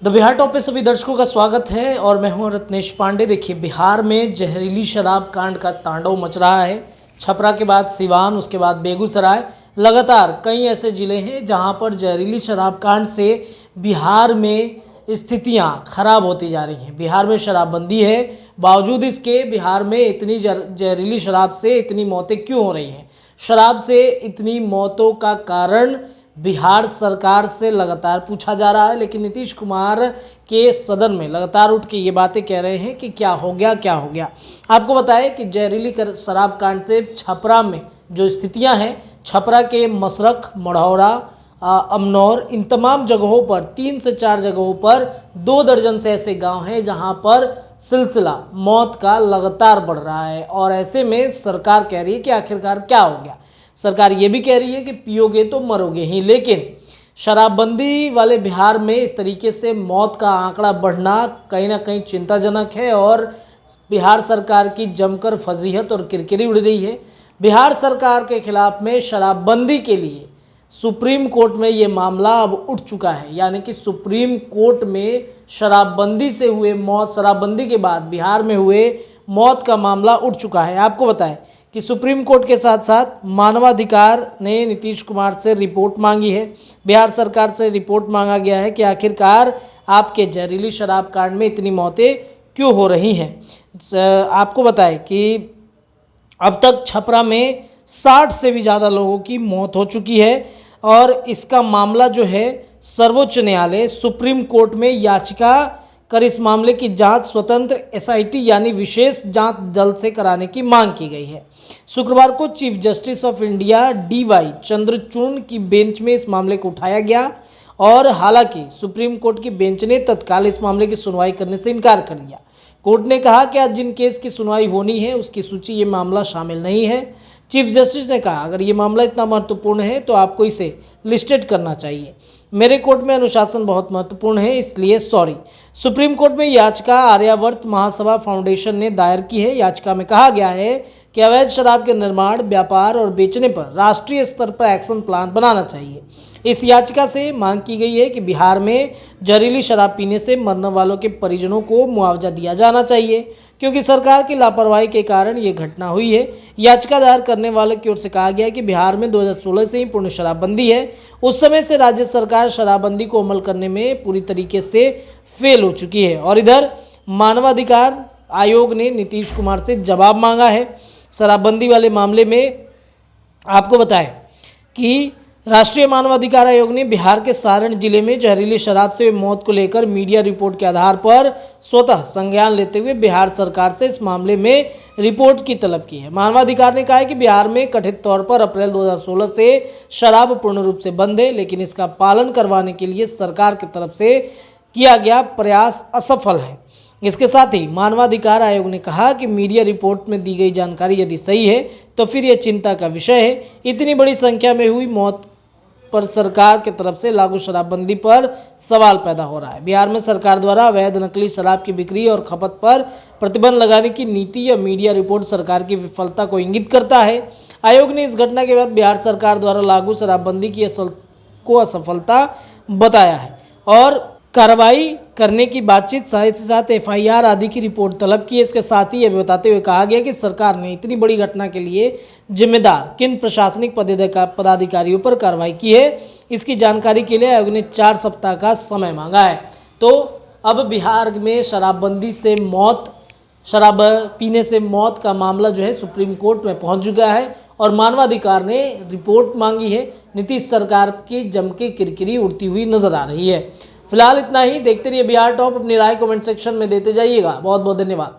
The Bihar top पे सभी दर्शकों का स्वागत है और मैं हूं रत्नेश पांडे। देखिए, बिहार में जहरीली शराब कांड का तांडव मच रहा है। छपरा के बाद सिवान, उसके बाद बेगूसराय, लगातार कई ऐसे ज़िले हैं जहां पर जहरीली शराब कांड से बिहार में स्थितियां खराब होती जा रही हैं। बिहार में शराबबंदी है, बावजूद इसके बिहार में इतनी जहरीली शराब से इतनी मौतें क्यों हो रही हैं? शराब से इतनी मौतों का कारण बिहार सरकार से लगातार पूछा जा रहा है, लेकिन नीतीश कुमार के सदन में लगातार उठ के ये बातें कह रहे हैं कि क्या हो गया क्या हो गया। आपको बताएं कि जहरीली शराब कांड से छपरा में जो स्थितियां हैं, छपरा के मसरख, मढ़ौरा, अमनौर, इन तमाम जगहों पर 3 से 4 जगहों पर 2 दर्जन से ऐसे गांव हैं जहां पर सिलसिला मौत का लगातार बढ़ रहा है। और ऐसे में सरकार कह रही है कि आखिरकार क्या हो गया। सरकार ये भी कह रही है कि पियोगे तो मरोगे ही, लेकिन शराबबंदी वाले बिहार में इस तरीके से मौत का आंकड़ा बढ़ना कहीं ना कहीं चिंताजनक है और बिहार सरकार की जमकर फजीहत और किरकिरी उड़ रही है। बिहार सरकार के खिलाफ में शराबबंदी के लिए सुप्रीम कोर्ट में ये मामला अब उठ चुका है, यानी कि सुप्रीम कोर्ट में शराबबंदी से हुए मौत, शराबबंदी के बाद बिहार में हुए मौत का मामला उठ चुका है। आपको बताएं कि सुप्रीम कोर्ट के साथ साथ मानवाधिकार ने नीतीश कुमार से रिपोर्ट मांगी है। बिहार सरकार से रिपोर्ट मांगा गया है कि आखिरकार आपके जहरीली शराब कांड में इतनी मौतें क्यों हो रही हैं। आपको बताएं कि अब तक छपरा में 60 से भी ज़्यादा लोगों की मौत हो चुकी है और इसका मामला जो है सर्वोच्च न्यायालय सुप्रीम कोर्ट में याचिका कर इस मामले की जांच स्वतंत्र एसआईटी यानी विशेष जांच दल से कराने की मांग की गई है। शुक्रवार को chief justice of India D Y Chandrachud की बेंच में इस मामले को उठाया गया और हालांकि सुप्रीम कोर्ट की बेंच ने तत्काल इस मामले की सुनवाई करने से इनकार कर दिया। कोर्ट ने कहा कि आज जिन केस की सुनवाई होनी है उसकी सूची ये मामला शामिल नहीं है। चीफ जस्टिस ने कहा, अगर ये मामला इतना महत्वपूर्ण है तो आपको इसे लिस्टेड करना चाहिए। मेरे कोर्ट में अनुशासन बहुत महत्वपूर्ण है, इसलिए सॉरी। सुप्रीम कोर्ट में याचिका आर्यावर्त महासभा फाउंडेशन ने दायर की है। याचिका में कहा गया है कि अवैध शराब के निर्माण, व्यापार और बेचने पर राष्ट्रीय स्तर पर एक्शन प्लान बनाना चाहिए। इस याचिका से मांग की गई है कि बिहार में जहरीली शराब पीने से मरने वालों के परिजनों को मुआवजा दिया जाना चाहिए, क्योंकि सरकार की लापरवाही के कारण ये घटना हुई है। याचिका दायर करने वालों की ओर से कहा गया है कि बिहार में 2016 से ही पूर्ण शराबबंदी है। उस समय से राज्य सरकार शराबबंदी को अमल करने में पूरी तरीके से फेल हो चुकी है। और इधर मानवाधिकार आयोग ने नीतीश कुमार से जवाब मांगा है शराबबंदी वाले मामले में। आपको बताएं कि राष्ट्रीय मानवाधिकार आयोग ने बिहार के सारण जिले में जहरीली शराब से मौत को लेकर मीडिया रिपोर्ट के आधार पर स्वतः संज्ञान लेते हुए बिहार सरकार से इस मामले में रिपोर्ट की तलब की है। मानवाधिकार ने कहा है कि बिहार में कथित तौर पर अप्रैल 2016 से शराब पूर्ण रूप से बंद है, लेकिन इसका पालन करवाने के लिए सरकार की तरफ से किया गया प्रयास असफल है। इसके साथ ही मानवाधिकार आयोग ने कहा कि मीडिया रिपोर्ट में दी गई जानकारी यदि सही है तो फिर यह चिंता का विषय है। इतनी बड़ी संख्या में हुई मौत पर सरकार की तरफ से लागू शराबबंदी पर सवाल पैदा हो रहा है। बिहार में सरकार द्वारा अवैध नकली शराब की बिक्री और खपत पर प्रतिबंध लगाने की नीति या मीडिया रिपोर्ट सरकार की विफलता को इंगित करता है। आयोग ने इस घटना के बाद बिहार सरकार द्वारा लागू शराबबंदी की असफलता बताया है और कार्रवाई करने की बातचीत, साथ ही साथ एफआईआर आदि की रिपोर्ट तलब की है। इसके साथ ही यह बताते हुए कहा गया कि सरकार ने इतनी बड़ी घटना के लिए जिम्मेदार किन प्रशासनिक पदाधिकारियों पर कार्रवाई की है, इसकी जानकारी के लिए आयोग ने 4 सप्ताह का समय मांगा है। तो अब बिहार में शराबबंदी से मौत, शराब पीने से मौत का मामला जो है सुप्रीम कोर्ट में पहुंच चुका है और मानवाधिकार ने रिपोर्ट मांगी है। नीतीश सरकार की जम के किरकिरी उड़ती हुई नजर आ रही है। फिलहाल इतना ही। देखते रहिए बिहार टॉप। अपनी राय कमेंट सेक्शन में देते जाइएगा। बहुत बहुत धन्यवाद।